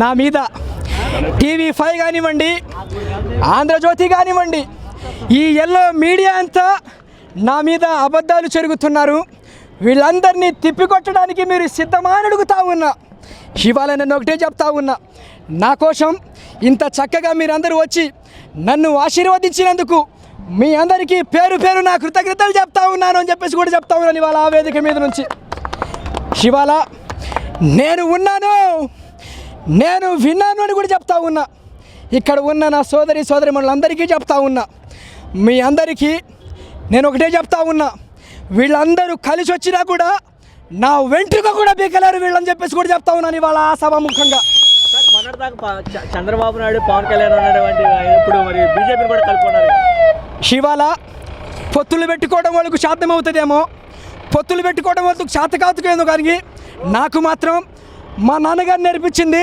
నా మీద TV5 కానివ్వండి, ఆంధ్రజ్యోతి కానివ్వండి, ఈ ఎల్లో మీడియా అంతా నా మీద అబద్ధాలు చెరుగుతున్నారు. వీళ్ళందరినీ తిప్పికొట్టడానికి మీరు సిద్ధమా అని అడుగుతా ఉన్నా. ఇవాళ నేను ఒకటే చెప్తా ఉన్నా, నా కోసం ఇంత చక్కగా మీరందరూ వచ్చి నన్ను ఆశీర్వదించినందుకు మీ అందరికీ పేరు పేరు నా కృతజ్ఞతలు చెప్తా ఉన్నాను అని చెప్పేసి కూడా చెప్తా ఉన్నాను ఇవాళ ఆ వేదిక మీద నుంచి. ఇవాళ నేను ఉన్నాను, నేను విన్నాను అని కూడా చెప్తా ఉన్నా. ఇక్కడ ఉన్న నా సోదరిమణులందరికీ చెప్తా ఉన్నా. మీ అందరికీ నేను ఒకటే చెప్తా ఉన్నా, వీళ్ళందరూ కలిసి వచ్చినా కూడా నా వెంట్రుక కూడా బీకలేరు వీళ్ళని చెప్పేసి కూడా చెప్తా ఉన్నాను ఇవాళ ఆ సభాముఖంగా. సార్, మొన్నటిదాకా చంద్రబాబు నాయుడు, పవన్ కళ్యాణ్ అనేటువంటి ఇప్పుడు మరి బీజేపీని కూడా కలుపుకున్నారు. ఇవాళ పొత్తులు పెట్టుకోవడం వాళ్ళకు సాధ్యమవుతుందేమో, పొత్తులు పెట్టుకోవడం వాళ్ళకు చేత కాదుకేమో, కానీ నాకు మాత్రం మా నాన్నగారు నేర్పించింది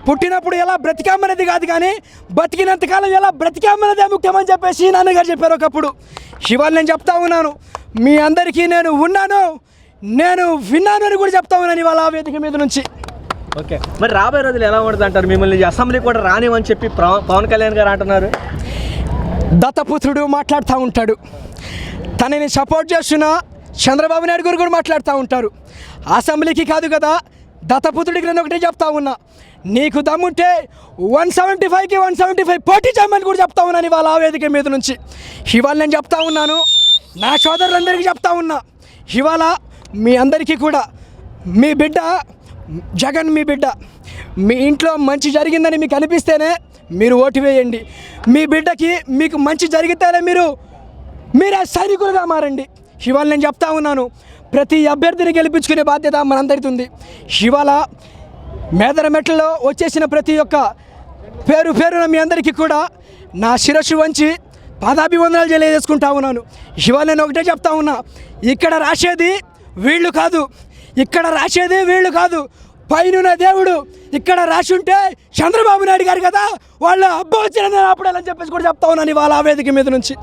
పుట్టినప్పుడు ఎలా బ్రతికామనేది కాదు, కానీ బతికినంతకాలం ఎలా బ్రతికామనేదే ముఖ్యమని చెప్పేసి నాన్నగారు చెప్పారు ఒకప్పుడు. ఇవాళ నేను చెప్తా ఉన్నాను, మీ అందరికీ నేను ఉన్నాను, నేను విన్నాను అని కూడా చెప్తా ఉన్నాను ఇవాళ ఆ వేదిక మీద నుంచి. ఓకే, మరి రాబోయే రోజులు ఎలా ఉంటుంది అంటారు? మిమ్మల్ని అసెంబ్లీ కూడా రానివని చెప్పి పవన్ కళ్యాణ్ గారు అంటున్నారు. దత్తపుత్రుడు మాట్లాడుతూ ఉంటాడు, తనని సపోర్ట్ చేస్తున్న చంద్రబాబు నాయుడు గారు కూడా మాట్లాడుతూ ఉంటారు. అసెంబ్లీకి కాదు కదా, దత్తపుత్రుడికి నేను ఒకటే చెప్తా ఉన్నా, నీకు దమ్ముంటే 175కి 175 పోటీ చేయమని కూడా చెప్తా ఉన్నాను ఇవాళ ఆ వేదిక మీద నుంచి. ఇవాళ నేను చెప్తా ఉన్నాను, నా సోదరులందరికీ చెప్తా ఉన్నా, ఇవాళ మీ అందరికీ కూడా మీ బిడ్డ జగన్, మీ బిడ్డ, మీ ఇంట్లో మంచి జరిగిందని మీకు అనిపిస్తేనే మీరు ఓటు వేయండి. మీ బిడ్డకి మీకు మంచి జరిగితేనే మీరు సైనికులుగా మారండి. ఇవాళ నేను చెప్తా ఉన్నాను, ప్రతి అభ్యర్థిని గెలిపించుకునే బాధ్యత మనందరికీ ఉంది. ఇవాళ మేదరమెట్లలో వచ్చేసిన ప్రతి ఒక్క పేరున మీ అందరికీ కూడా నా శిరస్సు వంచి పాదాభివందనాలు తెలియజేసుకుంటా ఉన్నాను. ఇవాళ నేను ఒకటే చెప్తా ఉన్నా, ఇక్కడ రాసేది వీళ్ళు కాదు, ఇక్కడ రాసేది వీళ్ళు కాదు, పైన దేవుడు ఇక్కడ రాసి ఉంటే చంద్రబాబు నాయుడు గారు కదా, వాళ్ళు అబ్బా వచ్చిన అప్పుడేలని చెప్పేసి కూడా చెప్తా ఉన్నాను ఇవాళ ఆ వేదిక మీద నుంచి.